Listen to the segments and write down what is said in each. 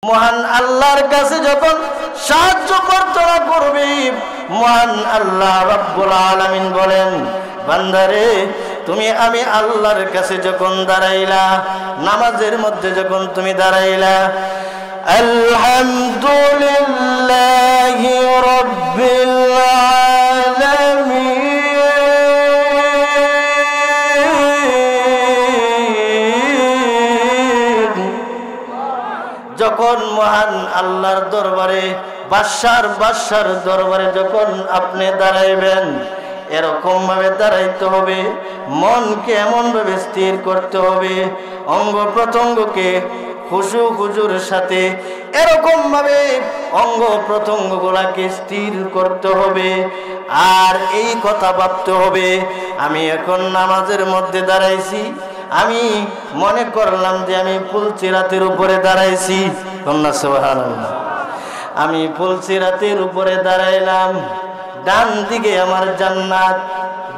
মহান আল্লাহর কাছে যখন সাহায্য প্রার্থনা করবে, মহান আল্লাহ রাব্বুল আলামিন বলেন, বান্দারে তুমি আমি আল্লাহর কাছে যখন দাঁড়াইলা, নামাজের মধ্যে যখন তুমি দাঁড়াইলা, আলহামদুলিল্লাহি রাব্বিল আলামিন, যখন মহান আল্লাহর দরবারে বাদশার দরবারে যখন আপনি দাঁড়াইবেন, এরকম ভাবে দাঁড়াইতে হবে, মনকে এমন ভাবে স্থির করতে হবে, অঙ্গ প্রত্যঙ্গকে খুশু খুজুর সাথে এরকম ভাবে অঙ্গ প্রত্যঙ্গ গুলাকে স্থির করতে হবে। আর এই কথা ভাবতে হবে, আমি এখন নামাজের মধ্যে দাঁড়াইছি, আমি মনে করলাম যে আমি ফুলসিরাতের উপরে দাঁড়াইছি, কন্যা সুবহানাল্লাহ, আমি ফুলসিরাতের উপরে দাঁড়াইলাম, ডান দিকে আমার জান্নাত,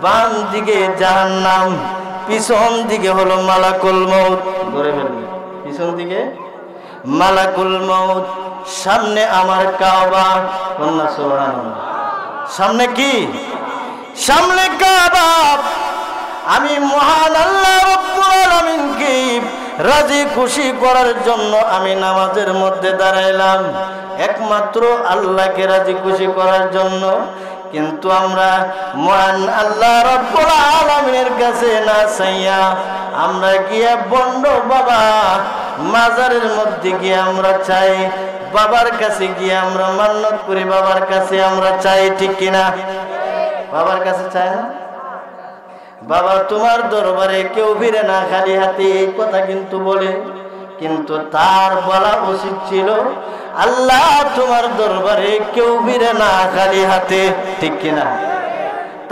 বাম দিকে জাহান্নাম, পিছন দিকে হলো মালাকুল মউত, ধরে ফেলবে, পিছন দিকে মালাকুল মউত, সামনে আমার কাবা, কন্যা সুবহানাল্লাহ, সামনে কি? সামনে কাবা। আমি মহান আল্লাহ রাব্বুল আলামিনকে রাজি খুশি করার জন্য আমি নামাজের মধ্যে দাঁড়াইলাম, একমাত্র আল্লাহকে রাজি খুশি করার জন্য। কিন্তু আমরা মহান আল্লাহ রাব্বুল আলামিনের কাছে না চাইয়া আমরা গিয়ে বন্ড বাবা মাজারের মধ্যে গিয়ে আমরা চাই, বাবার কাছে গিয়ে আমরা মান্নত করি, বাবার কাছে আমরা চাই, ঠিক কিনা? বাবার কাছে চাই না? বাবা তোমার দরবারে কেউ ফিরে না খালি হাতে, এই কথা কিন্তু বলে, কিন্তু তার বলা উচিত ছিল আল্লাহ তোমার দরবারে কেউ ফিরে না খালি হাতে, ঠিক কিনা?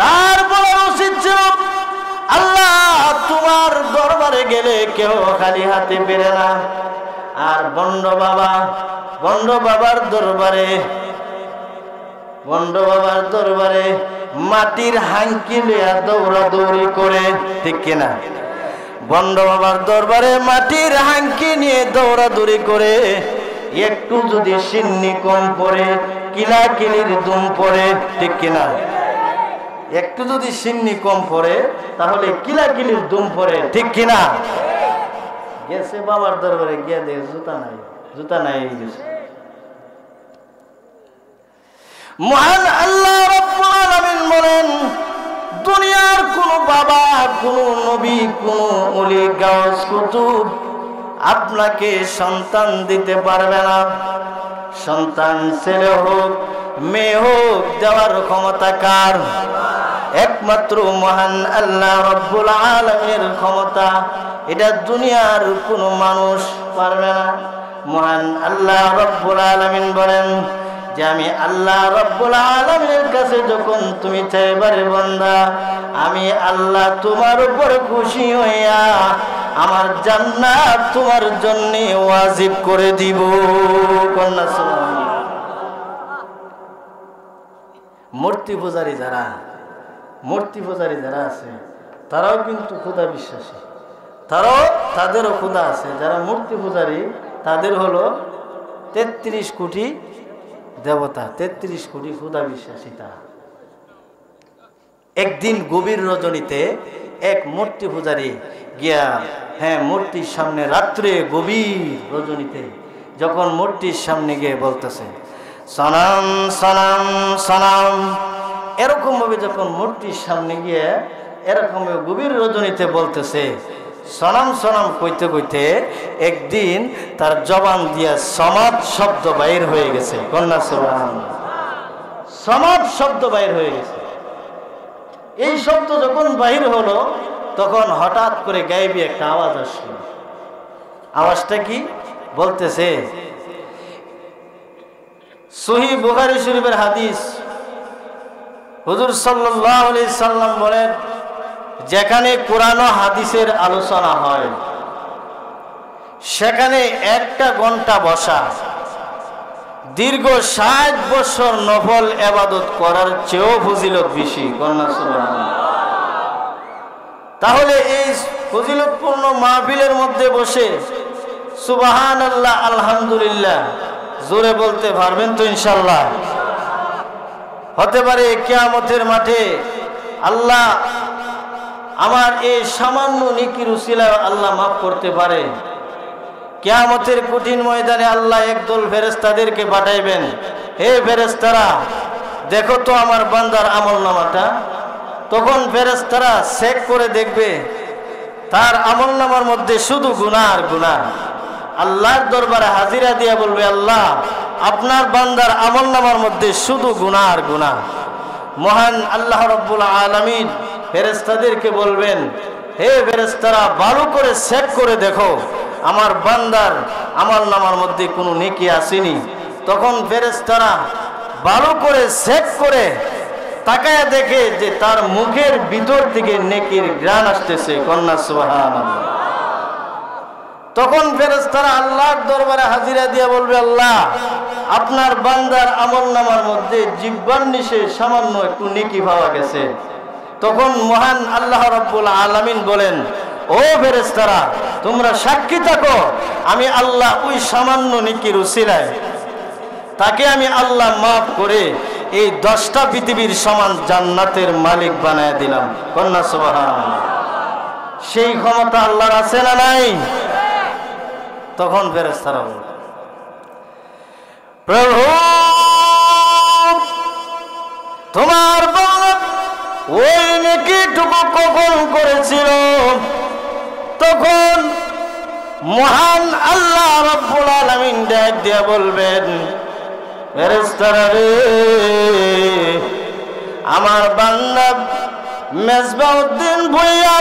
তার বলা উচিত ছিল আল্লাহ তোমার দরবারে গেলে কেউ খালি হাতে ফিরে না। আর বন্ড বাবার দরবারে মাটির হাঙ্কি লিয়া দৌড়াদৌড়ি করে, ঠিক কিনা? বন্ড বাবার দরবারে মাটির হাঙ্কি নিয়ে দৌড়াদৌড়ি করে, একটু যদি সিন্নি কম পড়ে কিলাকিলির দুম পড়ে, ঠিক কিনা? একটু যদি সিন্নি কম পড়ে তাহলে কিলাকিলির দুম পড়ে, ঠিক কিনা? গেছে বাবার দরবারে গিয়ে দেখে জুতা নাই গেছে। মহান আল্লাহ রাব্বুল আলামিন বলেন, দুনিয়ার কোন বাবা, কোন নবী, কোন ওলি গাউস কুতুব আপনাকে সন্তান দিতে পারবে না। সন্তান ছেলে হোক মেয়ে হোক দেওয়ার ক্ষমতা কার? একমাত্র মহান আল্লাহ রাব্বুল আলামিনের ক্ষমতা, এটা দুনিয়ার কোন মানুষ পারবে না। মহান আল্লাহ রাব্বুল আলামিন বলেন যে আমি আল্লাহ রাব্বুল আলামিনের কাছে যখন তুমি চাইবারে বান্দা, আমি আল্লাহ তোমার উপর খুশি হইয়া আমার জান্নাত তোমার জন্য ওয়াজিব করে দিব, কন্যা সুবহানাল্লাহ। মূর্তি পূজারী যারা আছে তারাও কিন্তু খোদা বিশ্বাসী, তাদেরও খোদা আছে। যারা মূর্তি পূজারী তাদের হলো 33 কোটি দেবতা, 33 কোটি খোদা বিশ্বাসী তারা। একদিন গভীর রজনীতে এক মূর্তি পূজারী গিয়া, মূর্তির সামনে রাত্রে গভীর রজনীতে যখন মূর্তির সামনে গিয়ে বলতেছে সনাম সনাম সনাম, এরকম ভাবে যখন মূর্তির সামনে গিয়ে এরকম গভীর রজনীতে বলতেছে সনাম সনাম কইতে কইতে একদিন তার জবান দিয়া সমাদ শব্দ বাইর হয়ে গেছে, কন্যা সুবহানাল্লাহ, সমাদ শব্দ বাইর হয়ে গেছে। এই শব্দ যখন বাহির হলো তখন হঠাৎ করে গায়েবী একটা আওয়াজ আসলো। আওয়াজটা কি? বলতেছে, সহিহ বুখারী শরীফের হাদিস, হুজুর সাল্লাল্লাহু আলাইহি সাল্লাম বলেন, যেখানে কোরআন ও হাদিসের আলোচনা হয় সেখানে 1 ঘন্টা বসা দীর্ঘ 60 বছর নফল ইবাদত করার চেয়েও ফজিলত বেশি, কন্যা সুবহানাল্লাহ। তাহলে এই ফজিলতপূর্ণ মাহফিলের মধ্যে বসে সুবহানাল্লাহ, আলহামদুলিল্লাহ জোরে বলতে পারবেন তো ইনশাআল্লাহ? হতে পারে কিয়ামতের মাঠে আল্লাহ আমার এই সামান্য নেকির উসিলায় আল্লাহ মাফ করতে পারে। কিয়ামতের কঠিন ময়দানে আল্লাহ একদল ফেরেশতাদেরকে পাঠাইবেন, হে ফেরেশতারা দেখো তো আমার বান্দার আমলনামাটা। তখন ফেরেশতারা চেক করে দেখবে তার আমলনামার মধ্যে শুধু গুনাহ আর গুনাহ। আল্লাহর দরবারে হাজিরা দিয়া বলবে, আল্লাহ আপনার বান্দার আমলনামার মধ্যে শুধু গুনাহ আর গুনাহ। মহান আল্লাহ রাব্বুল আলামিন ফেরেশতাদেরকে বলবেন, হে ফেরেশতারা ভালো করে চেক করে দেখো আমার বান্দার আমলনামার মধ্যে কোনো নেকি আসেনি। তখন ফেরেশতারা ভালো করে চেক করে তাকায় দেখে যে তার মুখের ভিতর থেকে নেকির ঘ্রাণ আসতেছে। কন্যা সুবহানাল্লাহ। তখন ফেরেশতারা আল্লাহর দরবারে হাজিরা দিয়ে বলবে, আল্লাহ আপনার বান্দার আমলনামার মধ্যে জিহ্বার নিচে সামান্য একটু নেকি পাওয়া গেছে। তখন মহান আল্লাহ রাব্বুল আলামিন বলেন, ও ফেরেশতারা তোমরা সাক্ষী থাকো, আমি আল্লাহ ওই সামান্য নেকির উসিলায় তাকে আমি আল্লাহ মাফ করে এই 10টা পৃথিবীর সমান জান্নাতের মালিক বানায় দিলাম। কন্যা সুবহানাল্লাহ। সেই ক্ষমতা আল্লাহর আছে না নাই? তখন ফেরেশতারা বলবে, প্রভু তোমার বান্দা ওই নেকিটুকু কখন করেছিল? তখন মহান আল্লাহ রাব্বুল আলামিন ডাক দিয়ে বলবেন, ফেরেশতারা রে আমার বান্দা মেজবাউদ্দিন ভূঁইয়া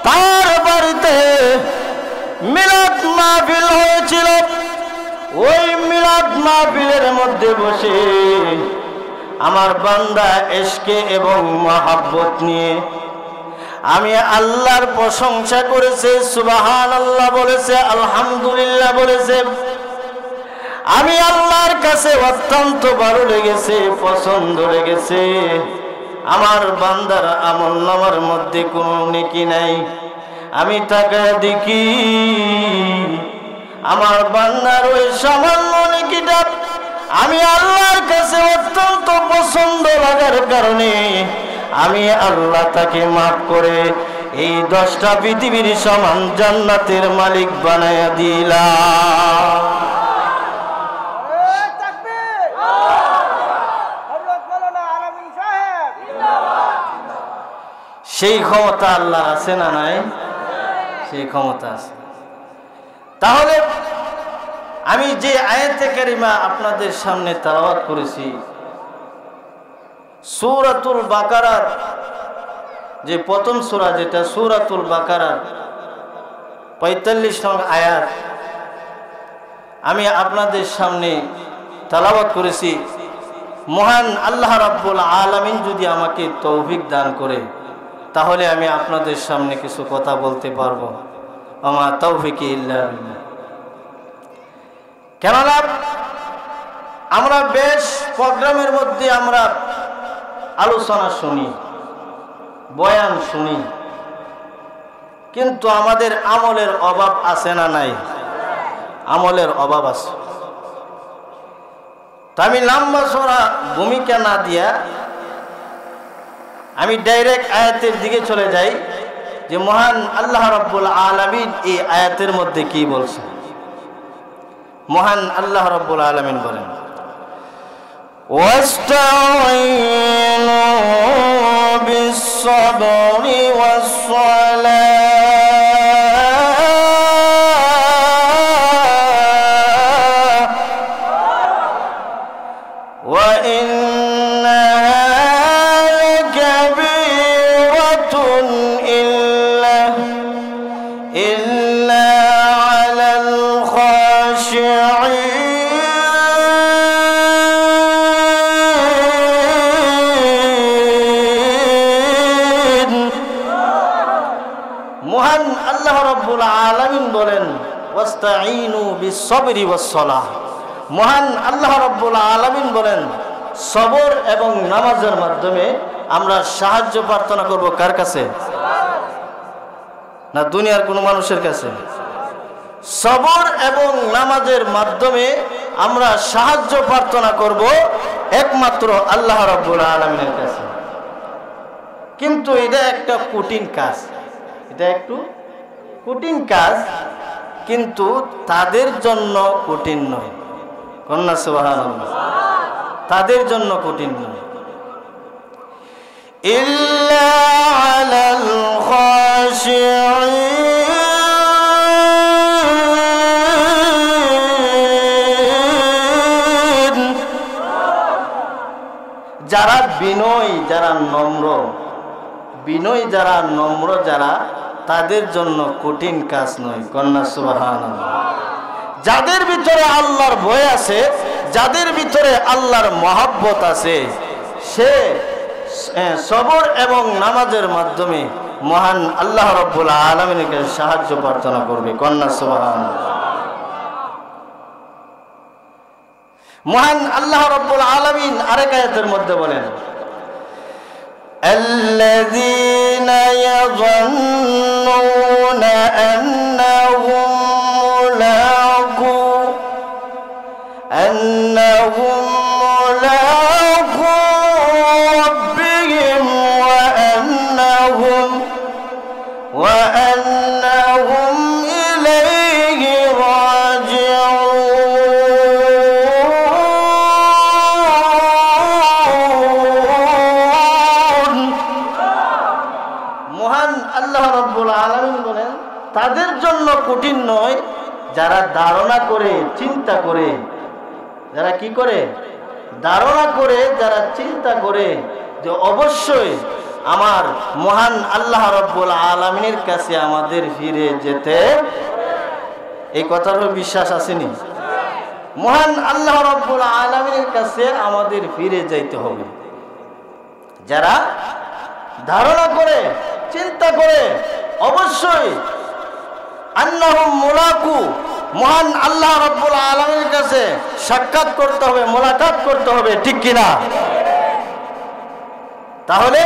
তার বাড়িতে মিলাদ মাহফিল হয়েছিল। ওই মিলাদ মাহফিলের মধ্যে বসে আমার বান্দা ইশকে এবং মহব্বত নিয়ে আমি আল্লাহর প্রশংসা করেছে, সুবহানাল্লাহ বলেছে, আলহামদুলিল্লাহ বলেছে। আমি আল্লাহর কাছে অত্যন্ত ভালো লেগেছে, পছন্দ লেগেছে। আমার বান্দার আমলনামার মধ্যে কোনো নেকি নাই। আমি তাকায় দেখি আমার বান্দার ওই সামান্য নেকিটা আমি আল্লাহর কাছে অত্যন্ত পছন্দ লাগার কারণে আমি আল্লাহ তাকে মাফ করে এই 10টা পৃথিবীর সমান জান্নাতের মালিক বানায়া দিলাম। সেই ক্ষমতা আল্লাহ আছে না নাই? সেই ক্ষমতা আছে। তাহলে আমি যে আয়াতে কারিমা আপনাদের সামনে তেলাওয়াত করেছি, সূরাতুল বাকারার যে প্রথম সূরা, যেটা সূরাতুল বাকারার 45 নং আয়াত আমি আপনাদের সামনে তেলাওয়াত করেছি। মহান আল্লাহ রাব্বুল আলামিন যদি আমাকে তৌফিক দান করে তাহলে আমি আপনাদের সামনে কিছু কথা বলতে পারবো। আমা তাওফিকি ইল্লা বিল্লাহ। কেননা আমরা বেশ প্রোগ্রামের মধ্যে আমরা আলোচনা শুনি, বয়ান শুনি, কিন্তু আমাদের আমলের অভাব আছে না নাই? আমলের অভাব আছে। তা আমি লম্বা চড়া ভূমিকা না দিয়া আমি ডাইরেক্ট আয়াতের দিকে চলে যাই যে মহান আল্লাহ রাব্বুল আলামিন এই আয়াতের মধ্যে কি বলছে। মহান আল্লাহ রাব্বুল আলামিন বলেন, ওয়াস্তাঈনু বিস-সাবরি ওয়াস-সালাহ ওয়া ইন্না লাকাবীরাতুন ইল্লা আলাল খাশিঈন। মহান আল্লাহ রাব্বুল আলামিন বলেন, ওয়াস্তাঈনু বিস-সাবরি ওয়াস-সালাহ। মহান আল্লাহ রাব্বুল আলামিন বলেন, সবর এবং নামাজের মাধ্যমে আমরা সাহায্য প্রার্থনা করব। কার কাছে? না দুনিয়ার কোনো মানুষের কাছে? সবর এবং নামাজের মাধ্যমে আমরা সাহায্য প্রার্থনা করব একমাত্র আল্লাহ রাব্বুল আলামিনের কাছে। কিন্তু এটা একটা কঠিন কাজ, এটা একটু কঠিন কাজ, কিন্তু তাদের জন্য কঠিন নয়। কন্যা সুবহানাল্লাহ, তাদের জন্য কঠিন নয়। ইল্লা আলাল খাশিঈন, যারা বিনয়ী, যারা নম্র, বিনয়ী যারা নম্র যারা, তাদের জন্য কঠিন কাজ নয়। কন্যা সুবহানাল্লাহ। যাদের ভিতরে আল্লাহর ভয় আছে, যাদের ভিতরে আল্লাহর মহব্বত আছে, সে সবর এবং নামাজের মাধ্যমে মহান আল্লাহ রাব্বুল আলামিনের কাছে সাহায্য প্রার্থনা করবে। কন্যা সুবহানাল্লাহ। মহান আল্লাহ রাব্বুল আলামিন আরেক আয়াতের মধ্যে বলেন, আল্লাযীনা ইয়াযুন্নুনা আন্নাহুম মুলাকু রাব্বিহিম ওয়া আন্নাহুম ইলাইহি রাজিউন। মহান আল্লাহ রাব্বুল আলামিন বলেন, তাদের জন্য কঠিন নয় যারা ধারণা করে, চিন্তা করে, যারা কি করে, ধারণা করে, যারা চিন্তা করে যে অবশ্যই আমার মহান আল্লাহ রাব্বুল আলামিনের কাছে আমাদের ফিরে যেতে, এই কথার বিশ্বাস আসেনি? মহান আল্লাহ রাব্বুল আলামিনের কাছে আমাদের ফিরে যাইতে হবে। যারা ধারণা করে, চিন্তা করে অবশ্যই আন্নাহুম মুলাকু, মহান আল্লাহ রাব্বুল আলামিনের কাছে সাক্ষাৎ করতে হবে, মোলাকাত করতে হবে, ঠিক কিনা? তাহলে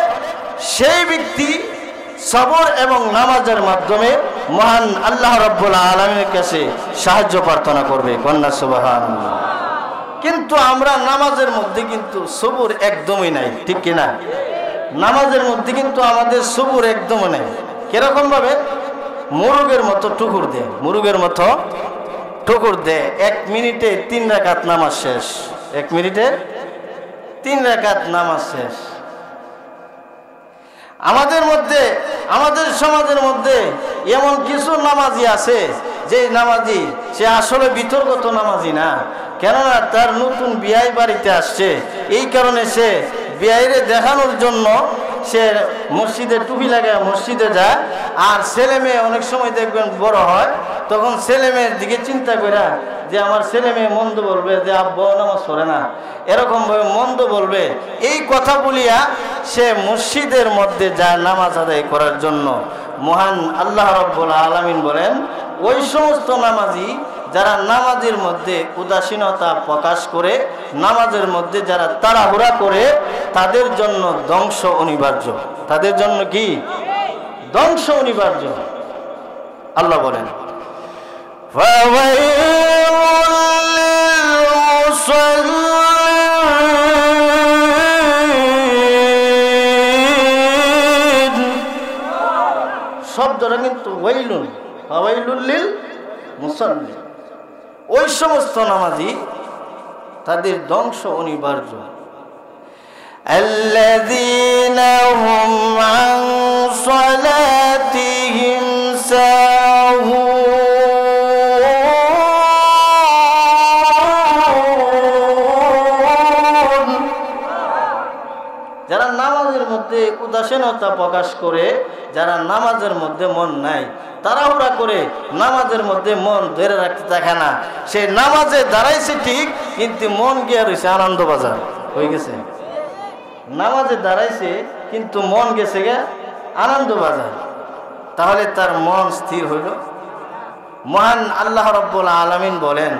সেই ব্যক্তি সবর এবং নামাজের মাধ্যমে মহান আল্লাহ রাব্বুল আলামিনের কাছে সাহায্য প্রার্থনা করবে। কন্যা সুবহানাল্লাহ। কিন্তু আমরা নামাজের মধ্যে কিন্তু সবর একদমই নাই, ঠিক কিনা? নামাজের মধ্যে কিন্তু আমাদের সবর একদমই নাই। কিরকম ভাবে? মুরগের মতো টুকুর দেয়, মুরগের মতো টুকুর দেয়। 1 মিনিটে 3 রাকাত নামাজ শেষ, 1 মিনিটে 3 রাকাত নামাজ শেষ। আমাদের মধ্যে, আমাদের সমাজের মধ্যে এমন কিছু নামাজি আছে যে নামাজি সে আসলে বিতর্কত নামাজি না, কেননা তার নতুন বিয়ে বাড়িতে আসছে, এই কারণে সে বিয়েরে দেখানোর জন্য সে মসজিদে টুপি লাগায় মসজিদে যায়। আর ছেলে মেয়ে অনেক সময় দেখবেন বড় হয়, তখন ছেলে মেয়ের দিকে চিন্তা করে যে আমার ছেলে মেয়ে মন্দ বলবে যে আব্বা নামাজ পড়ে না, এরকম ভাবে মন্দ বলবে, এই কথা বলিয়া সে মসজিদের মধ্যে যায় নামাজ আদায় করার জন্য। মহান আল্লাহ রাব্বুল আলামিন বলেন, ওই সমস্ত নামাজি যারা নামাজের মধ্যে উদাসীনতা প্রকাশ করে, নামাজের মধ্যে যারা তাড়াহুড়া করে, তাদের জন্য ধ্বংস অনিবার্য। তাদের জন্য কি? ধ্বংস অনিবার্য। আল্লাহ বলেন, শব্দটা কিন্তু ওয়াইলুন, ফাওয়াইলুল লিল মুসাল্লিন। ওই সমস্ত নামাজি তাদের ধ্বংস অনিবার্য। আল্লাযীনা হুম আন সালাতিহিম সাহুন, যারা নামাজের মধ্যে উদাসীনতা প্রকাশ করে, যারা নামাজের মধ্যে মন নাই, তাড়াহুড়া করে নামাজের মধ্যে মন ধরে রাখতে থাকে না, সে নামাজে দাঁড়াইছে ঠিক, কিন্তু মন গিয়ে রয়েছে আনন্দবাজার হয়ে গেছে। নামাজে দাঁড়াইছে কিন্তু মন গেছে গে আনন্দবাজার, তাহলে তার মন স্থির হইল? মহান আল্লাহ রাব্বুল আলামিন বলেন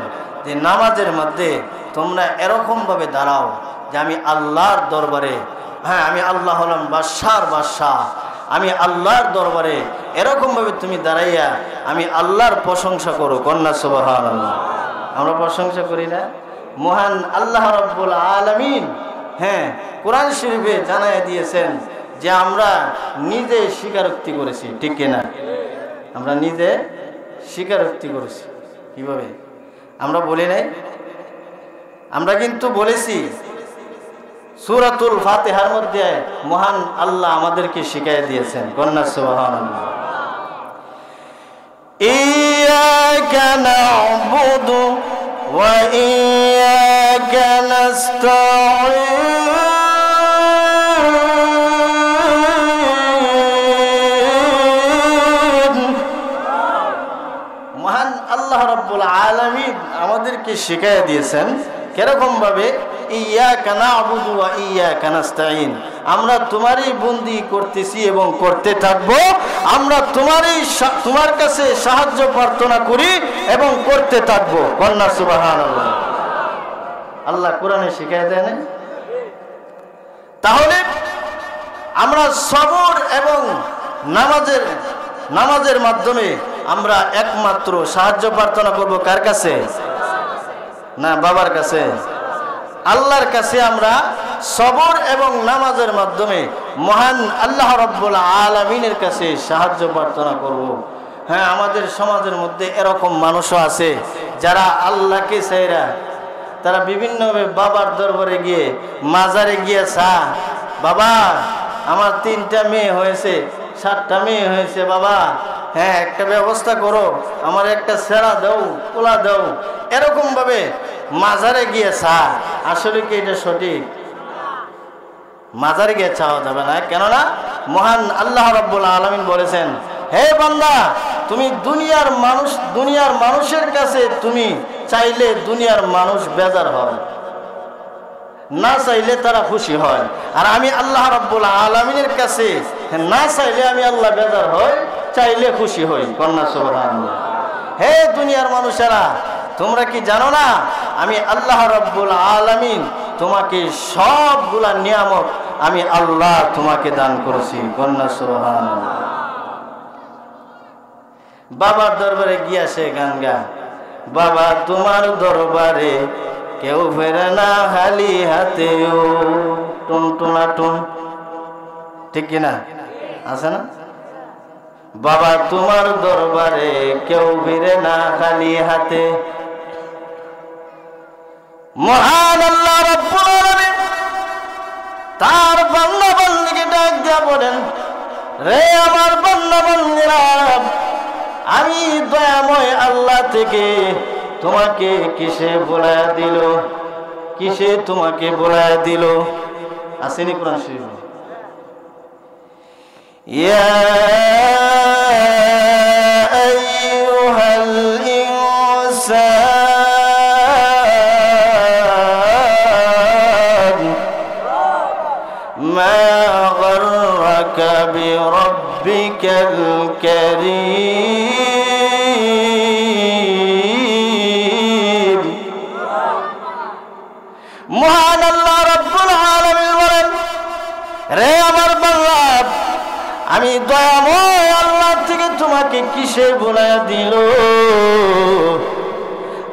যে নামাজের মধ্যে তোমরা এরকম ভাবে দাঁড়াও যে আমি আল্লাহর দরবারে, হ্যাঁ আমি আল্লাহ হলাম বাদশার বাদশাহ, আমি আল্লাহর দরবারে এরকম ভাবে তুমি দাঁড়াইয়া আমি আল্লাহর প্রশংসা করো, কন্যা সুবহানাল্লাহ। আমরা প্রশংসা করি না? মহান আল্লাহ রাব্বুল আলামিন হ্যাঁ কোরআন শরীফে জানাইয়া দিয়েছেন যে আমরা নিজে স্বীকারোক্তি করেছি, ঠিক কিনা? আমরা নিজে স্বীকারোক্তি করেছি। কিভাবে? আমরা বলি নাই, আমরা কিন্তু বলেছি সূরাতুল ফাতিহার মধ্যে মহান আল্লাহ আমাদেরকে শিখিয়ে দিয়েছেন, কন্যা সুবহানাল্লাহ। ইয়্যাকা না'বুদু ওয়া ইয়্যাকা নাস্তাঈন। মহান আল্লাহ রাব্বুল আলামিন আমাদেরকে শিখিয়ে দিয়েছেন কিরকম ভাবে, ইয়্যাকা না'বুদু ওয়া ইয়্যাকা নাস্তাঈন, আমরা তোমারই বন্দি করতেছি এবং করতে থাকবো, আমরা তোমার কাছে সাহায্য প্রার্থনা করি এবং করতে থাকবো, কন্যা সুবহানাল্লাহ। আল্লাহ কোরআনে শিখিয়ে দেন। তাহলে আমরা সবর এবং নামাজের মাধ্যমে আমরা একমাত্র সাহায্য প্রার্থনা করব কার কাছে? না বাবার কাছে, আল্লাহর কাছে। আমরা সবর এবং নামাজের মাধ্যমে মহান আল্লাহ রাব্বুল আলামিনের কাছে সাহায্য প্রার্থনা করব। হ্যাঁ, আমাদের সমাজের মধ্যে এরকম মানুষও আছে যারা আল্লাহকে চাইরা তারা বিভিন্নভাবে বাবার দরবারে গিয়ে মাজারে গিয়ে বাবা আমার 3টা মেয়ে হয়েছে, 7টা মেয়ে হয়েছে, বাবা হ্যাঁ একটা ব্যবস্থা করো, আমার একটা ছেড়া দাও, পোলা দাও, এরকম ভাবে মাজারে গিয়ে আসলে কি এটা সঠিক? মাজারে গিয়ে চাওয়া যাবে না, কেননা মহান আল্লাহ রাব্বুল আলামিন বলেছেন, হে বান্দা তুমি দুনিয়ার মানুষের কাছে তুমি চাইলে দুনিয়ার মানুষ বেজার হয়, না চাইলে তারা খুশি হয়, আর আমি আল্লাহ রাব্বুল আলামিনের কাছে না চাইলে আমি আল্লাহ বেজার হই, চাইলে খুশি হই, কন্যা সুবহানাল্লাহ। হে দুনিয়ার মানুষেরা, তোমরা কি জানো না আমি আল্লাহ রাব্বুল আলামিন তোমাকে সবগুলা নিয়ামত আমি আল্লাহ তোমাকে দান করেছি, কন্যা সুবহানাল্লাহ। বাবার দরবারে গিয়া সে গান গা, বাবা তোমার দরবারে কেউ ফেরে না খালি হাতেও, টুনটুনা টুন, ঠিক কিনা? আছে না? বাবা তোমার দরবারে কেউ ফিরে না খালি হাতে। মহান আল্লাহ রাব্বুল আলামিন তার বান্দা বান্দীকে ডাক দিয়া বলেন, রে আমার বান্দা বান্দীরা, আমি দয়াময় আল্লাহ থেকে তোমাকে কিসে বলায়া দিল, কিসে তোমাকে বলায়া দিল? আসেনি কোরআন শরীফে? ইয়া আইয়ুহাল ইনসান মা গররাকা বিরাব্বিকাল কারীম। মহান আল্লাহ রাব্বুল আলামিন বলেন, রে আমার বান্দা, আমি দয়াময় আল্লাহ থেকে তোমাকে কিসে বলায়া দিল?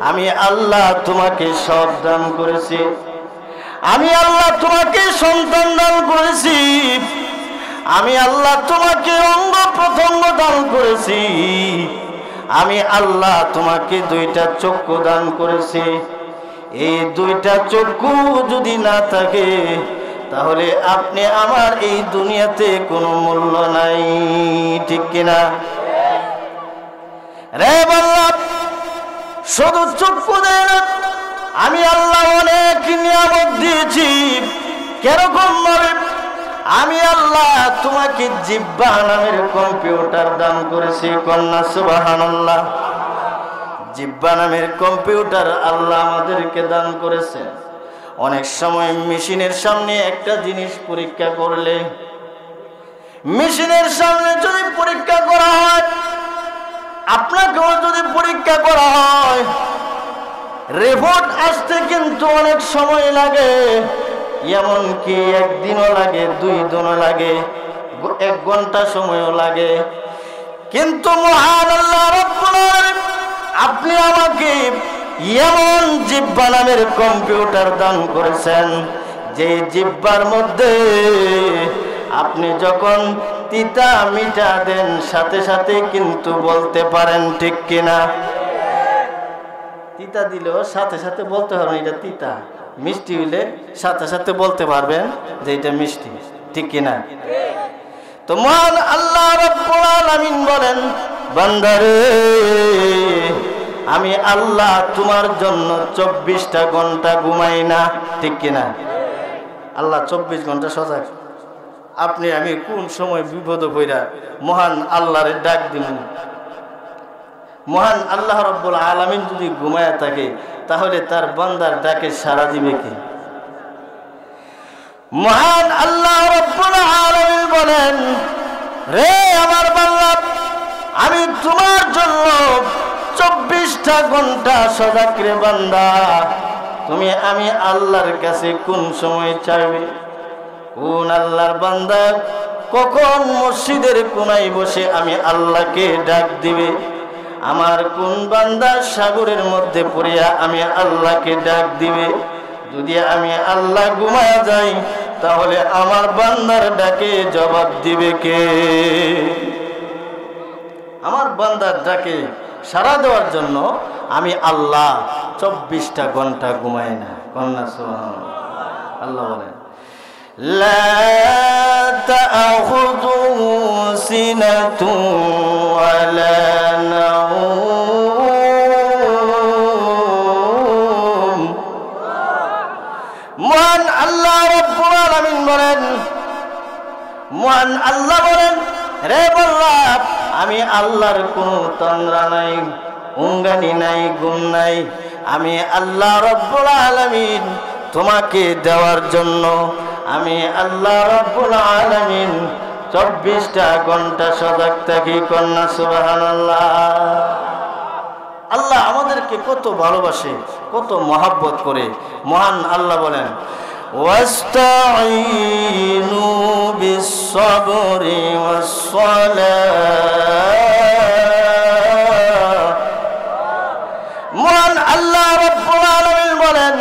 আমি আল্লাহ তোমাকে সব দান করেছি, আমি আল্লাহ তোমাকে সন্তান দান করেছি, আমি আল্লাহ তোমাকে অঙ্গ প্রত্যঙ্গ দান করেছি, আমি আল্লাহ তোমাকে 2টা চক্ষু দান করেছি। এই 2টা চক্ষু যদি না থাকে তাহলে আপনি আমার এই দুনিয়াতে কোনো মূল্য নাই, ঠিক কিনা? রে বান্দা, শুধু চক্ষু দেয় না, আমি আল্লাহ অনেক নিয়ামত দিয়েছি। কিরকম ভাবে? আমি আল্লাহ তোমাকে জিহ্বা নামের কম্পিউটার দান করেছি, কন্যা সুবহানাল্লাহ। জিহ্বা নামের কম্পিউটার আল্লাহ আমাদেরকে দান করেছে। অনেক সময় মেশিনের সামনে একটা জিনিস পরীক্ষা করলে, মেশিনের সামনে যদি পরীক্ষা করা হয়, আপনাকেও যদি পরীক্ষা করা হয়, রিপোর্ট আসতে কিন্তু অনেক সময় লাগে, এমনকি 1 দিনও লাগে, 2 দিনও লাগে, 1 ঘন্টা সময়ও লাগে। কিন্তু মহান আল্লাহ রাব্বুল আলামিন আপনি আমাকে এমন জিহ্বা নামের কম্পিউটার দান করেছেন, যে জিহ্বার মধ্যে আপনি যখন তিতা মিঠা দেন সাথে সাথে কিন্তু বলতে পারেন, ঠিক কিনা? তিতা দিলেও সাথে সাথে বলতে পারবেন এটা তিতা, মিষ্টি হইলে সাথে সাথে বলতে পারবেন যে এটা মিষ্টি, ঠিক কিনা? তো মহান আল্লাহ রাব্বুল আলামিন বলেন, বান্দারে আমি আল্লাহ তোমার জন্য 24টা ঘন্টা ঘুমাই না, ঠিক কিনা? আল্লাহ 24 ঘন্টা সজাগ। আপনি আমি কোন সময় বিপদ হইরা মহান আল্লাহরে ডাক দিব? মহান আল্লাহ রাব্বুল আলামিন যদি ঘুমায়া থাকে তাহলে তার বান্দার ডাকে সাড়া দিবে কি? মহান আল্লাহ রাব্বুল আলামিন বলেন, রে আমার বান্দা, আমি তোমার জন্য 24টা ঘন্টা সজাগ রে বান্দা। তুমি আমি আল্লাহর কাছে কোন সময় চাইবে? কোন আল্লাহর বান্দা কখন মসজিদের কোনায় বসে আমি আল্লাহকে ডাক দিবে? আমার কোন বান্দা সাগরের মধ্যে পড়িয়া আমি আল্লাহকে ডাক দিবে? যদি আমি আল্লাহ ঘুমায়া যাই তাহলে আমার বান্দার ডাকে জবাব দিবে কে? আমার বান্দার ডাকে সাড়া দেওয়ার জন্য আমি আল্লাহ 24টা ঘন্টা ঘুমাই না। কন্যা সুবহানাল্লাহ। আল্লাহ বলেন, লা তা'খুযুহু সিনাতুন ওয়ালা নাওম। মহান আল্লাহ রাব্বুল আলামিন বলেন, মহান আল্লাহ বলেন, রে বান্দা, আমি আল্লাহর কোনো তন্দ্রা নাই, উঙ্গানি নাই, ঘুম নাই। আমি আল্লাহ রাব্বুল আলামিন তোমাকে দেওয়ার জন্য আমি আল্লাহ রাব্বুল আলামিন 24টা ঘন্টা সজাগ থাকি। কন্যা সুবহানাল্লাহ। আল্লাহ আমাদেরকে কত ভালোবাসে, কত মহব্বত করে। মহান আল্লাহ বলেন, ওয়াস্তাঈনু বিস-সাবরি ওয়াস-সালাহ। মহান আল্লাহ রাব্বুল আলামিন বলেন,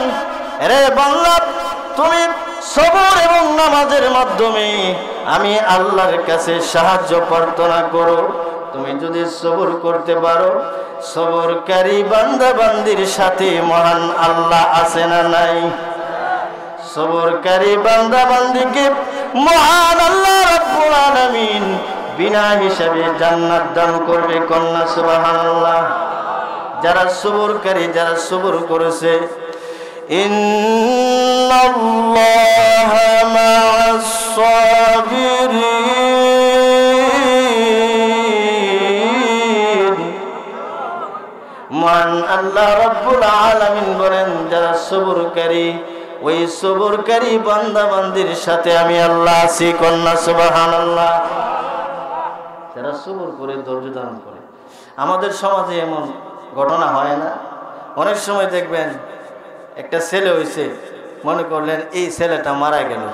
রে বান্দা, তুমি সবর এবং নামাজের মাধ্যমে আমি আল্লাহর কাছে সাহায্য প্রার্থনা করো। তুমি যদি সবর করতে পারো, সবরকারী বান্দা বান্দির সাথে মহান আল্লাহ আছে না নাই? সবরকারী বান্দা বান্দিকে মহান আল্লাহ রাব্বুল আলামিন বিনা হিসাবে জান্নাত দান করবে। কন্যা সুবহানাল্লাহ। যারা সবরকারী, যারা সবর করেছে, ইন্নাল্লাহা মা'আস সাবিরিন। মহান আল্লাহ রাব্বুল আলামিন বলেন, যারা সবরকারী, ওই সবরকারী বান্দা বান্দির সাথে আমি আল্লাহ আছি। কন্যা সুবহানাল্লাহ। যারা সবর করে, ধৈর্য ধারণ করে। আমাদের সমাজে এমন ঘটনা হয় না? অনেক সময় দেখবেন একটা ছেলে হয়েছে, মনে করলেন এই ছেলেটা মারা গেল,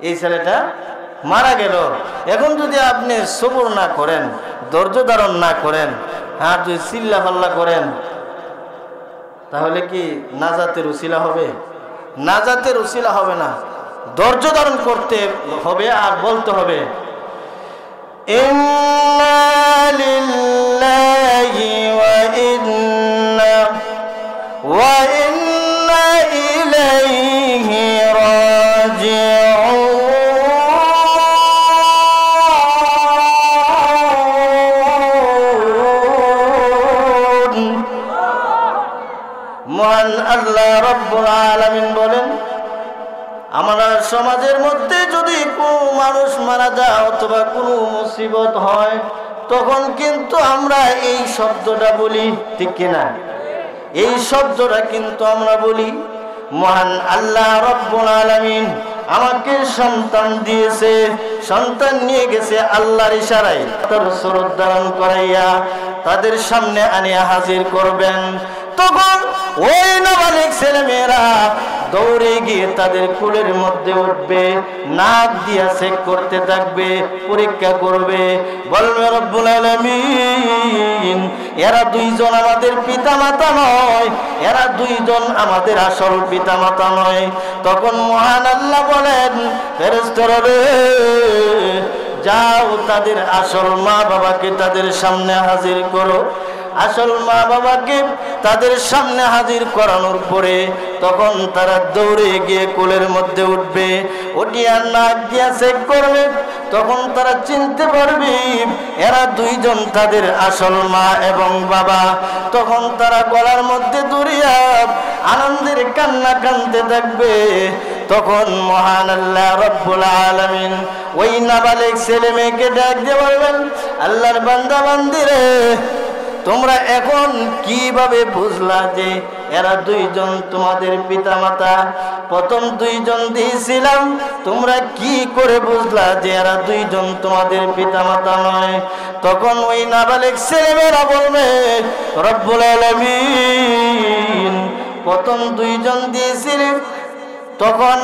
এই ছেলেটা মারা গেল। এখন যদি আপনি সবর না করেন, ধৈর্য ধারণ না করেন, আর যদি চিল্লা পাল্লা করেন, তাহলে কি নাজাতের উসিলা হবে? নাজাতের উসিলা হবে না। ধৈর্য ধারণ করতে হবে আর বলতে হবে, ইন্না লিল্লাহি ওয়া ইন্না ইলাইহি রাজিউন। মহান আল্লাহ রাব্বুল আলামিন বলেন, আমরা সমাজের মধ্যে যদি কোনো মানুষ মারা যায় অথবা কোনো মুসিবত হয়, তখন কিন্তু আমরা এই শব্দটা বলি, ঠিক কিনা? এই শব্দটা কিন্তু আমরা বলি। মহান আল্লাহ রাব্বুল আলামিন আমাকে সন্তান দিয়েছে, সন্তান নিয়ে গেছে আল্লাহর ইশারায়, তার সুরত ধারণ করাইয়া তাদের সামনে আনিয়া হাজির করবেন। তখন ওই নাবালিগ ছেলে মেয়েরা দৌড়ে গিয়ে তাদের কোলের মধ্যে উঠবে, নাক দিয়া চেক করতে থাকবে, পরীক্ষা করবে, বলবে রব্বুল আলামিন এরা দুইজন আমাদের পিতামাতা নয়, এরা দুইজন আমাদের আসল পিতামাতা নয়। তখন মহান আল্লাহ বলেন, ফেরেশতারা রে যাও তাদের আসল মা বাবাকে তাদের সামনে হাজির করো। আসল মা বাবাকে তাদের সামনে হাজির করানোর পরে তখন তারা দৌড়ে গিয়ে কোলের মধ্যে উঠবে, উঠিয়া নাক দিয়া চেক করবে। তখন তারা চিনতে পারবে এরা দুইজন তাদের আসল মা এবং বাবা। তখন তারা গলার মধ্যে দড়িয়া আনন্দের কান্না কাঁদতে থাকবে। তখন মহান আল্লাহ রব্বুল আলামিন ওই নাবালিগ ছেলে মেয়েকে ডাক দিয়ে বলবেন, আল্লাহর বান্দা বান্দিরে তোমরা এখন কিভাবে বুঝলা যে এরা দুইজন তোমাদের পিতামাতা? প্রথম দুইজন দিয়েছিলাম, তোমরা কি করে বুঝলা যে এরা দুইজন তোমাদের পিতামাতা নয়? তখন ওই নাবালিগ ছেলেমেয়েরা বলবে, রব্বুল আলামিন প্রথম দুইজন দিয়েছিলেন, তখন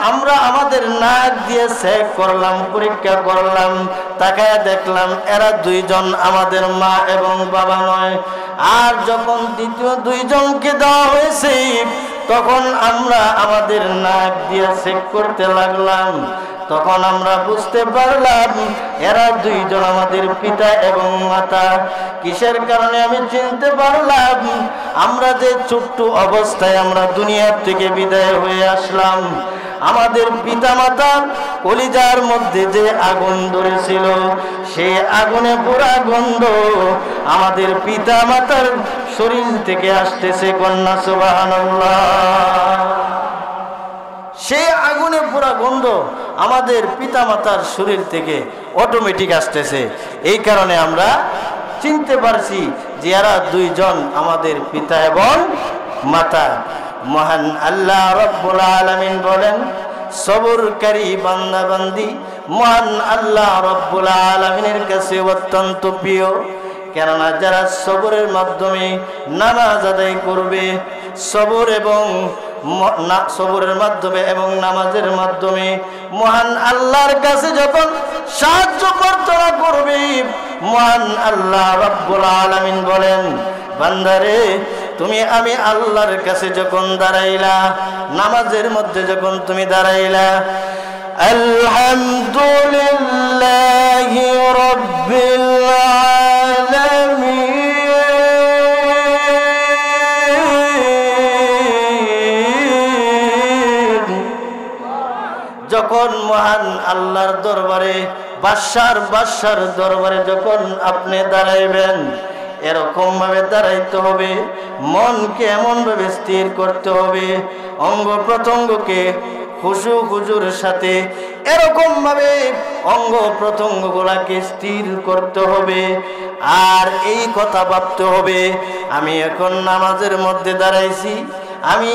আমরা আমাদের নাক দিয়ে চেক করলাম, পরীক্ষা করলাম, তাকায় দেখলাম এরা দুইজন আমাদের মা এবং বাবা নয়। আর যখন দ্বিতীয় দুইজনকে দেওয়া হয়েছে তখন আমরা আমাদের নাক দিয়ে চেক করতে লাগলাম। তখন আমরা বুঝতে পারলাম এরা দুইজন আমাদের পিতা এবং মাতা। কিসের কারণে আমি চিনতে পারলাম? আমরা যে ছোট্ট অবস্থায় আমরা দুনিয়ার থেকে বিদায় হয়ে আসলাম, আমাদের পিতা মাতার কলিজার মধ্যে যে আগুন ধরেছিল সেই আগুনে পুরা গন্ধ আমাদের পিতা মাতার শরীর থেকে আসতেছে। কন্যা সুবহানাল্লাহ। সেই আগুনে পুরা গন্ধ আমাদের পিতা মাতার শরীর থেকে অটোমেটিক আসতেছে। এই কারণে আমরা চিনতে পারছি যে এরা দুইজন আমাদের পিতা এবং মাতা। মহান আল্লাহ রব্বুল আলামিন বলেন, সবরকারী বান্দা বান্দি মহান আল্লাহ রব্বুল আলামিনের কাছে অত্যন্ত প্রিয়। কেননা যারা সবরের মাধ্যমে নামাজ আদায় করবে, সবরের মাধ্যমে এবং নামাজের মাধ্যমে মহান আল্লাহর কাছে যখন সাহায্য প্রার্থনা করবে, মহান আল্লাহ রব্বুল আলামিন বলেন, বান্দারে তুমি আমি আল্লাহর কাছে যখন দাঁড়াইলা, নামাজের মধ্যে যখন তুমি দাঁড়াইলা, আলহামদুলিল্লাহি রাব্বিল আলামিন, যখন মহান আল্লাহর দরবারে বাদশার দরবারে যখন আপনি দাঁড়াইবেন, এরকম ভাবে দাঁড়াইতে হবে, মনকে এমন ভাবে স্থির করতে হবে, অঙ্গ প্রত্যঙ্গকে খুশু খুজুর সাথে এরকম ভাবে অঙ্গ প্রত্যঙ্গ গুলাকে স্থির করতে হবে। আর এই কথা ভাবতে হবে, আমি এখন নামাজের মধ্যে দাঁড়াইছি, আমি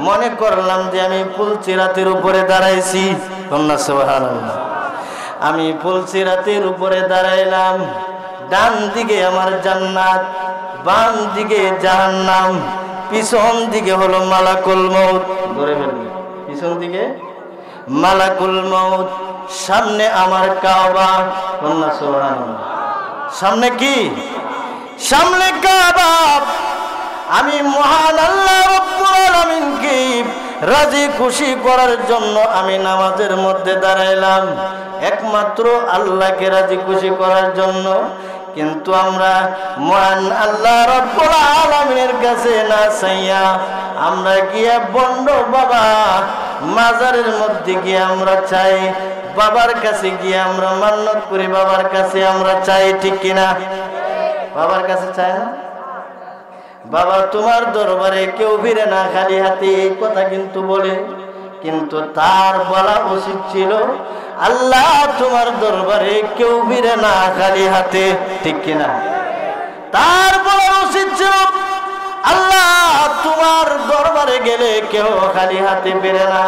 মনে করলাম যে আমি ফুলসিরাতের উপরে দাঁড়াইছি। কন্যা সুবহানাল্লাহ। আমি ফুলসিরাতের উপরে দাঁড়াইলাম, ডান দিকে আমার জান্নাত, বাম দিকে জাহান্নাম, পিছন দিকে হলো মালাকুল মউত। ধরে ফেলবে, পিছন দিকে মালাকুল মউত, সামনে আমার কাবা। কন্যা সুবহানাল্লাহ। সামনে কি? সামনে কাবা। আমি মহান আল্লাহ রব্বুল আলামিনকে রাজি খুশি করার জন্য আমি নামাজের মধ্যে দাঁড়াইলাম, একমাত্র আল্লাহকে রাজি খুশি করার জন্য। কিন্তু আমরা মহান আল্লাহ রব্বুল আলামিনের কাছে না চাইয়া আমরা গিয়া বন্ড বাবা মাজারের মধ্যে গিয়ে আমরা চাই, বাবার কাছে গিয়ে আমরা মান্নত করি, বাবার কাছে আমরা চাই, ঠিক কিনা? বাবার কাছে চাই না? বাবা তোমার দরবারে কেউ ফিরে না খালি হাতে, এই কথা কিন্তু বলে, কিন্তু তার বলা উচিত ছিল আল্লাহ তোমার দরবারে কেউ ফিরে না খালি হাতে, ঠিক কিনা? তার বলা উচিত ছিল আল্লাহ তোমার দরবারে গেলে কেউ খালি হাতে ফিরে না।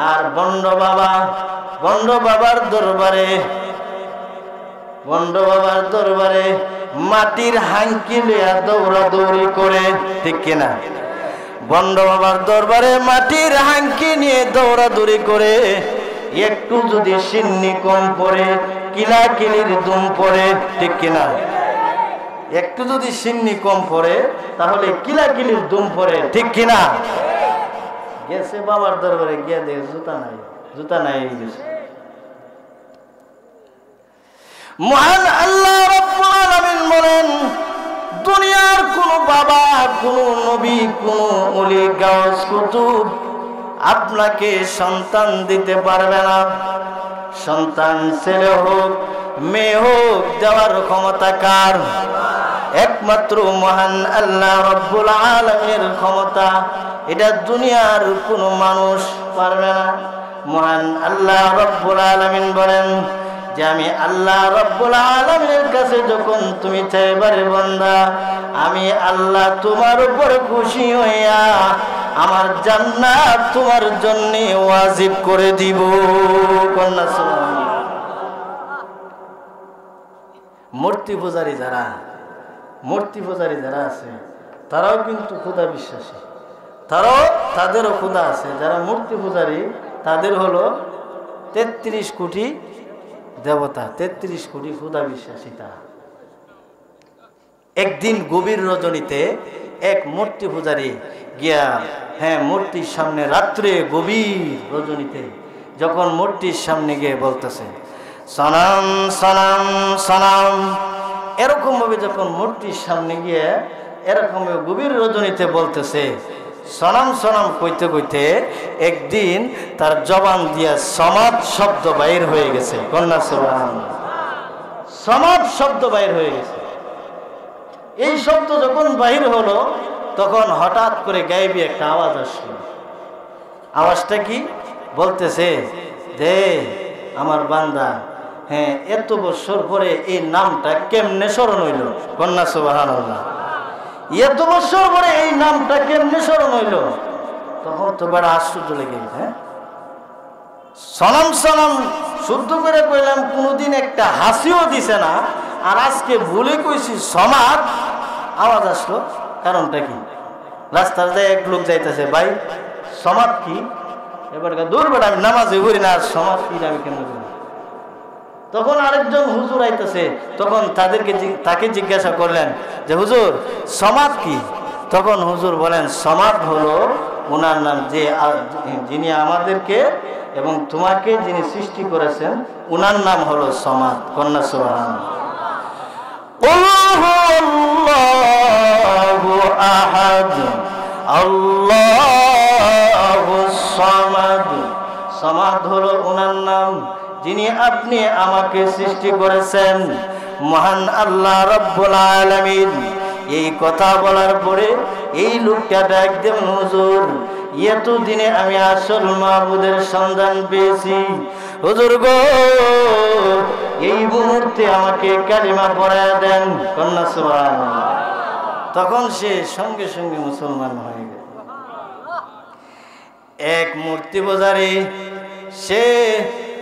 আর বন্ড বাবার দরবারে মাটির হাঙ্কি লিয়া দৌড়াদৌড়ি করে, ঠিক কিনা? বন্ড বাবার দরবারে মাটির হাঙ্কি নিয়ে দৌড়াদৌড়ি করে একটু যদি সিন্নি কম পড়ে কিলাকিলির দুম পড়ে, ঠিক কিনা? একটু যদি সিন্নি কম পড়ে তাহলে কিলাকিলির দুম পড়ে, ঠিক কিনা? গেছে বাবার দরবারে গিয়ে দেখে জুতা নাই গেছে। মহান আল্লাহ রাব্বুল আলামিন বলেন, দুনিয়ার কোন বাবা, কোন নবী, কোন ওলি গাউস কুতুব আপনাকে সন্তান দিতে পারবে না। সন্তান ছেলে হোক মেয়ে হোক দেওয়ার ক্ষমতা কার? একমাত্র মহান আল্লাহ রাব্বুল আলামিনের ক্ষমতা। এটা দুনিয়ার কোন মানুষ পারবে না। মহান আল্লাহ রাব্বুল আলামিন বলেন যে আমি আল্লাহ রাব্বুল আলামিনের কাছে যখন তুমি চাইবারে বান্দা, আমি আল্লাহ তোমার উপর খুশি হইয়া আমার জান্নাত তোমার জন্য ওয়াজিব করে দিব। কন্যা সুবহানাল্লাহ। মূর্তি পূজারী যারা আছে তারাও কিন্তু খোদা বিশ্বাসী, তাদেরও খোদা আছে। যারা মূর্তি পূজারী তাদের হলো 33 কোটি দেবতা, 33 কোটি খোদা বিশ্বাসী তারা। একদিন গভীর রজনীতে এক মূর্তি পূজারী গিয়া, মূর্তির সামনে রাত্রে গভীর রজনীতে যখন মূর্তির সামনে গিয়ে বলতেছে সনাম সনাম সনাম, এরকম ভাবে যখন মূর্তির সামনে গিয়ে এরকম গভীর রজনীতে বলতেছে সনাম সনাম কইতে কইতে একদিন তার জবান দিয়া সমাদ শব্দ বাইর হয়ে গেছে। কন্যা সুবহানাল্লাহ। সমাদ শব্দ বাইর হয়ে গেছে। এই শব্দ যখন বাহির হলো তখন হঠাৎ করে গায়েবী একটা আওয়াজ আসলো। আওয়াজটা কি? বলতেছে দে আমার বান্দা, এত বছর পরে এই নামটা কেমনে স্মরণ হইল? কন্যা সুবহানাল্লাহ। এত বছর পরে এই নামটা কেমনে স্মরণ হইল? তখন তো বড় আশ্চর্য লেগে গেছে। সনাম সনাম শুদ্ধ করে কইলাম, কোনোদিন একটা হাসিও দিছে না, আর আজকে ভুলে কইছি সমাদ। আওয়াজ আসলো, কারণটা কি? রাস্তার যায় এক লোক যাইতেছে, ভাই সমাদ কি? এবার দূর বেড়া, আমি নামাজে পড়ি না, আর সমাদ কি আমি কেন করি? তখন আরেকজন হুজুর আইতেছে, তখন তাকে জিজ্ঞাসা করলেন যে হুজুর সমাদ কি? তখন হুজুর বলেন সমাদ হলো ওনার নাম, যিনি আমাদেরকে এবং তোমাকে যিনি সৃষ্টি করেছেন ওনার নাম হলো সমাদ। কন্যা সুবহানাল্লাহ। আল্লাহু আহাদ আল্লাহুস সামাদ। সমাদ হলো ওনার নাম যিনি আপনি আমাকে সৃষ্টি করেছেন, মহান আল্লাহ রাব্বুল আলামিন। এই কথা বলার পরে এই লোকটা ডাক দেন, হুজুর এতদিনে আমি আসল মাবুদের সন্ধান পেয়েছি, হুজুর গো এই মুহূর্তে আমাকে কালিমা পড়ায়া দেন। কন্যা সুবহানাল্লাহ। তখন সে সঙ্গে সঙ্গে মুসলমান হয়ে গেল। এক মূর্তি পূজারী, সে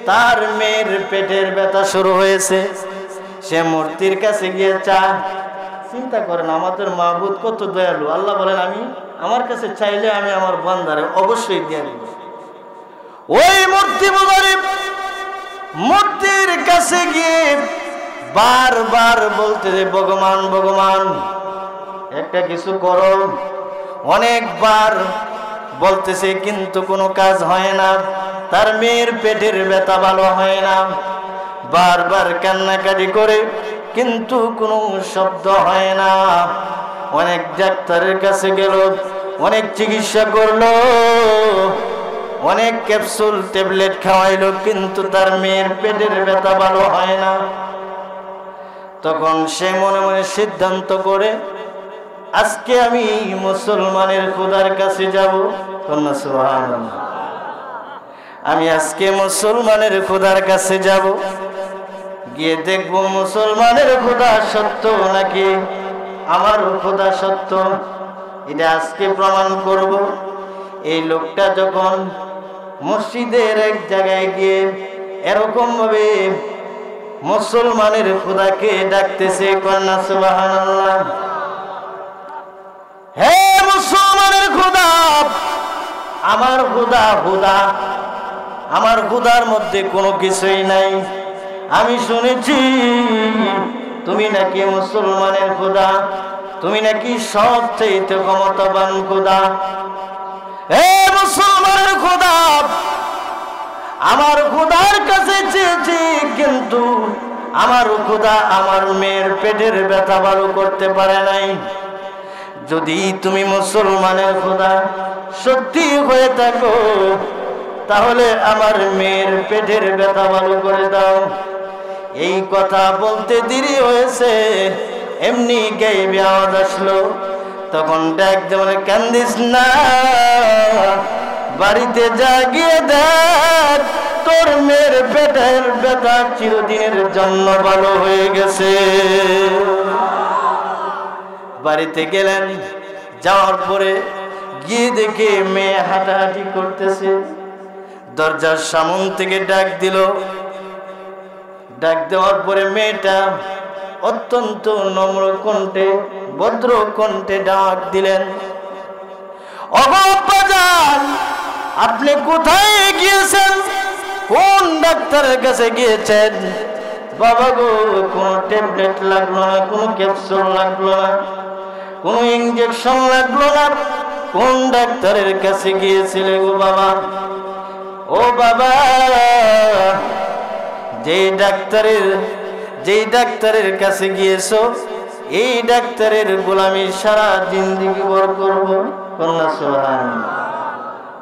তার মেয়ের পেটের ব্যথা শুরু হয়েছে, সে মূর্তির কাছে গিয়ে চিন্তা করেন আমাদের মাবুদ কত দয়ালু। আল্লাহ বলেন আমি আমার কাছে চাইলে আমি আমার বান্দারে অবশ্যই দিয়ে দেব। ওই মূর্তি পূজারী মূর্তির কাছে গিয়ে বারবার বলতে যে ভগবান ভগবান একটা কিছু করো। অনেকবার বলতেছে কিন্তু কোনো কাজ হয় না, তার মেয়ের পেটের ব্যথা ভালো হয় না, বারবার কান্নাকাটি করে কিন্তু কোনো শব্দ হয় না। অনেক ডাক্তারের কাছে গেল, অনেক চিকিৎসা করলো, অনেক ক্যাপসুল ট্যাবলেট খাওয়াইলো, কিন্তু তার মেয়ের পেটের ব্যথা ভালো হয় না। তখন সে মনে মনে সিদ্ধান্ত করে আজকে আমি মুসলমানের খোদার কাছে যাব। কন্যা সুবহানাল্লাহ। আমি আজকে মুসলমানের খোদার কাছে যাব, গিয়ে দেখব মুসলমানের খোদা সত্য নাকি আমার খোদা সত্য, এটা আজকে প্রমাণ করব। এই লোকটা যখন মসজিদের এক জায়গায় গিয়ে এরকম ভাবে মুসলমানের খোদাকে ডাকতেছে, কন্যা সুবহানাল্লাহ, হে মুসলমানের খোদা আমার খোদা হুদা, আমার খোদার মধ্যে কোনো কিছুই নাই। আমি শুনেছি তুমি নাকি মুসলমানের খোদা, তুমি নাকি সবচেয়ে ক্ষমতাবান খোদা। হে মুসলমানের খোদা, আমার খোদার কাছে চেয়েছি, কিন্তু আমার খোদা আমার মেয়ের পেটের ব্যথা ভালো করতে পারে নাই। যদি তুমি মুসলমানের খোদা সত্যি হয়ে থাকো, তাহলে আমার মেয়ের পেটের ব্যথা ভালো করে দাও। এই কথা বলতে দেরি হয়েছে, এমনি গাইবে আওয়াজ আসলো। তখন ডাক যেমন, কান্দিস না, বাড়িতে যা গিয়ে দেখ তোর মেয়ের পেটের ব্যথা চিরদিনের জন্য ভালো হয়ে গেছে। বাড়িতে গেলেন, যাওয়ার পরে গিয়ে দেখে মেয়ে হাঁটাহাঁটি করতেছে। দরজার সামন থেকে ডাক দিল। ডাক দেওয়ার পরে মেয়েটা অত্যন্ত নম্র কণ্ঠে, ভদ্র কণ্ঠে ডাক দিলেন, ওগো আব্বাজান, আপনি কোথায় গিয়েছেন? কোন ডাক্তারের কাছে গিয়েছেন? বাবা গো, কোনো ট্যাবলেট লাগলো না, কোনো ক্যাপসুল লাগলো না, কোনো ইঞ্জেকশন লাগলো না। কোন ডাক্তারের কাছে গিয়েছিলে গো বাবা? ও বাবা, যেই ডাক্তারের কাছে গিয়েছো, এই ডাক্তারের গোলামি সারা জিন্দেগি ভর করবো। কন্যা সুবহানাল্লাহ।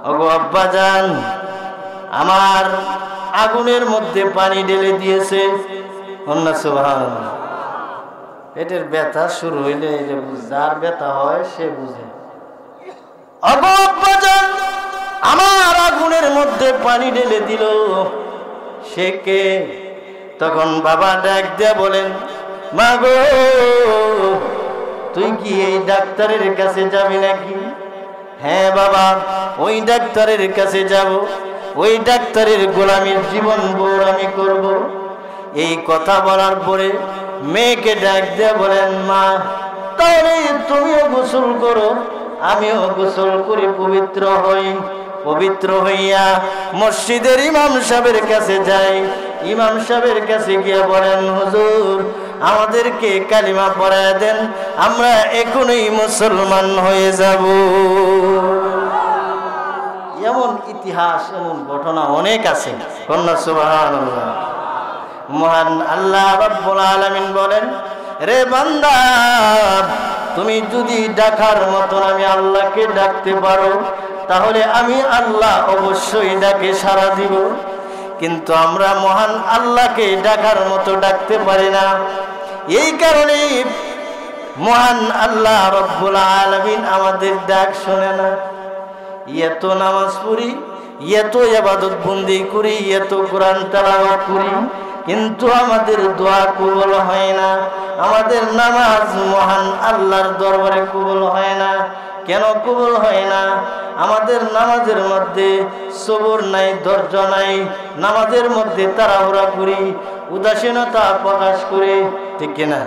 ওগো আব্বাজান, আমার আগুনের মধ্যে পানি ঢেলে দিয়েছে। কন্যা সুবহানাল্লাহ। পেটের ব্যথা শুরু হইলে যার ব্যথা হয় সে বুঝে। ওগো আব্বাজান, আমার আগুনের মধ্যে পানি ঢেলে দিল, সে কে? তখন বাবা ডাক দিয়ে বলেন, মা গো, তুই কি এই ডাক্তারের কাছে যাবি নাকি? হ্যাঁ বাবা, ওই ডাক্তারের কাছে যাব, ওই ডাক্তারের গোলামির জীবন ভোর আমি করব। এই কথা বলার পরে মেয়েকে ডাক দিয়ে বলেন, মা, তাহলে তুমিও গোসল করো, আমিও গোসল করি, পবিত্র হই। পবিত্র হইয়া মসজিদের ইমাম সাহেবের কাছে যাই। ইমাম সাহেবের কাছে গিয়ে বলেন, হুজুর, আমাদেরকে কালিমা পড়ায় দেন, আমরা এখনই মুসলমান হয়ে যাব। এমন ইতিহাস, এমন ঘটনা অনেক আছে। কন্যা সুবহানাল্লাহ। মহান আল্লাহ রাব্বুল আলামিন বলেন, রে বান্দা, তুমি যদি ডাকার মতন আমি আল্লাহকে ডাকতে পারো, তাহলে আমি আল্লাহ অবশ্যই ডাকে সাড়া দিব। কিন্তু আমরা মহান আল্লাহকে ডাকার মতো ডাকতে পারি না। এই কারণে মহান আল্লাহ রাব্বুল আলামিন আমাদের ডাক শোনে না। এত নামাজ পড়ি, এত ইবাদত বন্দি করি, এত কোরআন তেলাওয়াত করি, কিন্তু আমাদের দোয়া কবুল হয় না। আমাদের নামাজ মহান আল্লাহর দরবারে কবুল হয় না। কেন কবুল হয় না? আমাদের নামাজের মধ্যে সবর নাই, ধৈর্য নাই। নামাজের মধ্যে তাড়াহুড়া করি, উদাসীনতা প্রকাশ করি, ঠিক কিনা?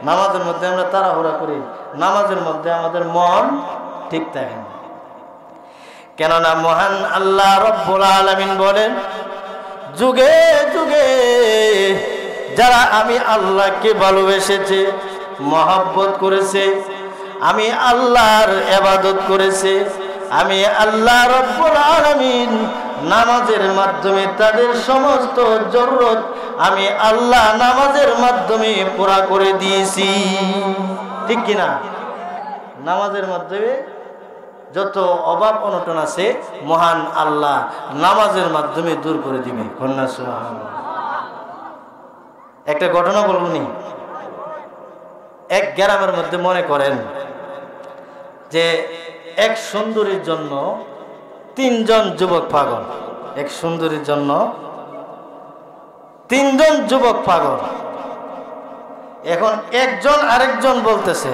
নামাজের মধ্যে আমরা তাড়াহুড়া করি, নামাজের মধ্যে আমাদের মন ঠিক থাকে না। কেননা মহান আল্লাহ রাব্বুল আলামিন বলেন, যুগে যুগে যারা আমি আল্লাহকে ভালোবেসেছে, মহব্বত করেছে, আমি আল্লাহর ইবাদত করেছে, আমি আল্লাহ রাব্বুল আলামিন নামাজের মাধ্যমে তাদের সমস্ত জরুরত আমি আল্লাহ নামাজের মাধ্যমে পুরা করে দিয়েছি, ঠিক কিনা? নামাজের মাধ্যমে যত অভাব অনটন আছে মহান আল্লাহ নামাজের মাধ্যমে দূর করে দিবে। কন্যা সুবহানাল্লাহ। একটা ঘটনা বলবনি। এক গ্রামের মধ্যে মনে করেন যে এক সুন্দরীর জন্য তিনজন যুবক পাগল। এক সুন্দরীর জন্য তিনজন যুবক পাগল। এখন একজন আরেকজন বলতেছে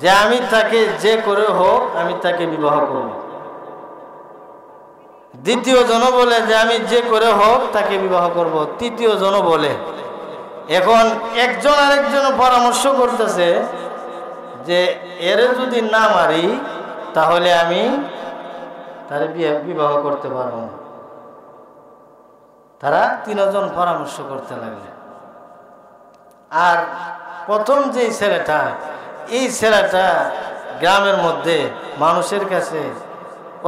যে আমি তাকে যে করে হোক আমি তাকে বিবাহ করব। দ্বিতীয় জন বলে যে আমি যে করে হোক তাকে বিবাহ করব। তৃতীয় জন বলে। এখন একজন আরেকজন পরামর্শ করতেছে যে এর যদি না মারি তাহলে আমি তার বিবাহ করতে পারবো না। তারা তিনজন পরামর্শ করতে লাগলেন। আর প্রথম যে ছেলেটা, এই ছেলেটা গ্রামের মধ্যে মানুষের কাছে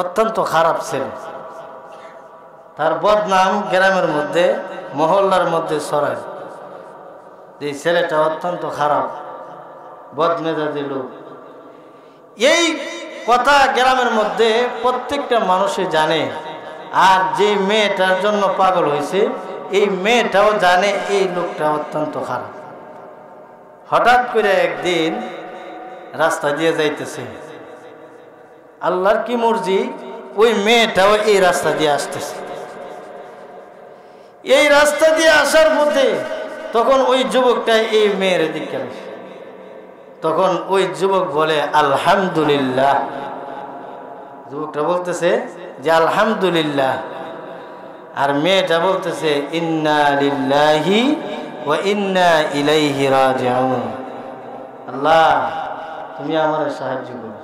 অত্যন্ত খারাপ ছেলে। তার বদনাম গ্রামের মধ্যে, মহল্লার মধ্যে ছড়ায়। এই ছেলেটা অত্যন্ত খারাপ, বদমেজাজি লোক। এই কথা গ্রামের মধ্যে প্রত্যেকটা মানুষে জানে। আর যে মেয়েটার জন্য পাগল হয়েছে, এই মেয়েটাও জানে এই লোকটা অত্যন্ত খারাপ। হঠাৎ করে একদিন রাস্তা দিয়ে যাইতেছে, আল্লাহর কি মর্জি, ওই মেয়েটাও এই রাস্তা দিয়ে আসতেছে। এই রাস্তা দিয়ে আসার মধ্যে তখন ওই যুবকটা এই মেয়ের দিকে আসে। তখন ওই যুবক বলে আলহামদুলিল্লাহ। যুবকটা বলতেছে যে আলহামদুলিল্লাহ, আর মেয়েটা বলতেছে ইন্না লিল্লাহি ওয়া ইন্না ইলাইহি রাজিউন। আল্লাহ তুমি আমার সাহায্য করো।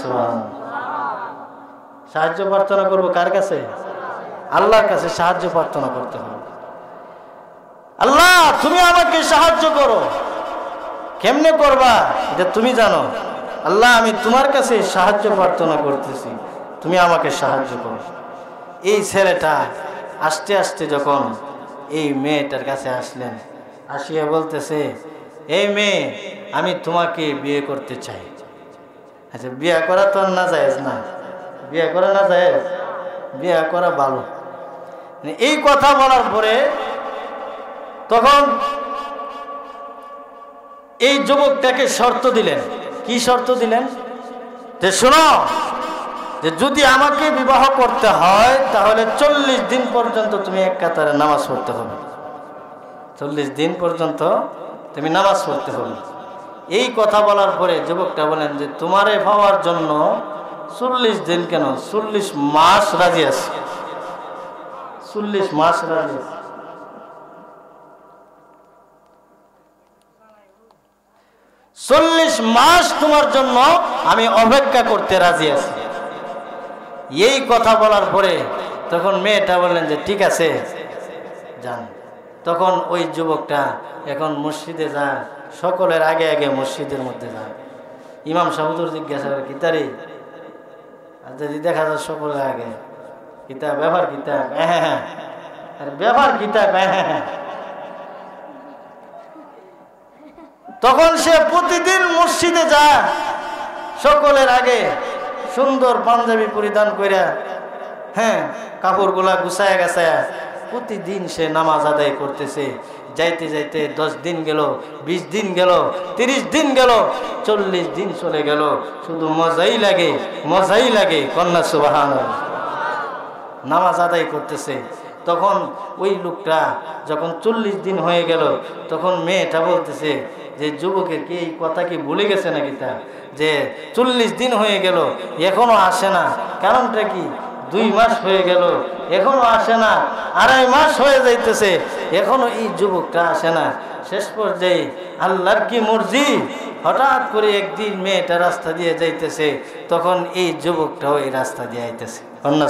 সুবহানাল্লাহ। সাহায্য প্রার্থনা করবো কার কাছে? আল্লাহর কাছে সাহায্য প্রার্থনা করতে হবে। আল্লাহ তুমি আমাকে সাহায্য করো। কেমনে করবা এটা তুমি জানো। আল্লাহ আমি তোমার কাছে সাহায্য প্রার্থনা করতেছি, তুমি আমাকে সাহায্য করো। এই ছেলেটা আস্তে আস্তে যখন এই মেয়েটার কাছে আসলেন, আসিয়া বলতেছে, এই মেয়ে আমি তোমাকে বিয়ে করতে চাই। আচ্ছা বিয়ে করা তো না জায়েজ না, বিয়ে করা না জায়েজ, বিয়ে করা ভালো। এই কথা বলার পরে তখন এই যুবকটাকে শর্ত দিলেন। কি শর্ত দিলেন? যে শোনো, যে যদি আমাকে বিবাহ করতে হয় তাহলে 40 দিন পর্যন্ত তুমি এক কাতারে নামাজ পড়তে হবে। 40 দিন পর্যন্ত তুমি নামাজ পড়তে হবে। এই কথা বলার পরে যুবকটা বলেন যে তোমারে পাওয়ার জন্য 40 দিন কেন, 40 মাস রাজি আছে। 40 মাস রাজি আছে। 40 মাস তোমার জন্য আমি অপেক্ষা করতে রাজি আছি। এই কথা বলার পরে তখন মেয়েটা বললেন যে ঠিক আছে যান। তখন ওই যুবকটা এখন মসজিদে যায়, সকলের আগে আগে মসজিদের মধ্যে যায়। ইমাম সাহেব জিজ্ঞাসা করে কিতারে, যদি দেখা যায় সকলের আগে কিতাব ব্যবহার কিতাব, হ্যাঁ ব্যবহার কিতাব, হ্যাঁ। তখন সে প্রতিদিন মসজিদে যায়, সকলের আগে সুন্দর পাঞ্জাবি পরিধান করে, হ্যাঁ কাপড়গুলা গুছায় গাছায় প্রতিদিন সে নামাজ আদায় করতেছে। যাইতে যাইতে 10 দিন গেল, 20 দিন গেল, 30 দিন গেল, 40 দিন চলে গেল। শুধু মজাই লাগে, মজাই লাগে। কন্যা সুবহানাল্লাহ। নামাজ আদায় করতেছে। তখন ওই লোকটা যখন 40 দিন হয়ে গেল, তখন মেয়েটা বলতেছে যে যুবকের কি এই কথা কি ভুলে গেছে নাকি, তা যে 40 দিন হয়ে গেল এখনো আসে না, কারণটা কি? 2 মাস হয়ে গেল এখনো আসে না, 2.5 মাস হয়ে যাইতেছে এখনো এই যুবকটা আসে না। শেষ পর্যায়ে আল্লাহর কি মর্জি, হঠাৎ করে একদিন মেয়েটা রাস্তা দিয়ে যাইতেছে, তখন এই যুবকটাও এই রাস্তা দিয়ে আইতেছে।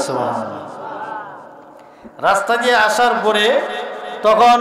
সুবহানাল্লাহ। রাস্তা দিয়ে আসার পরে তখন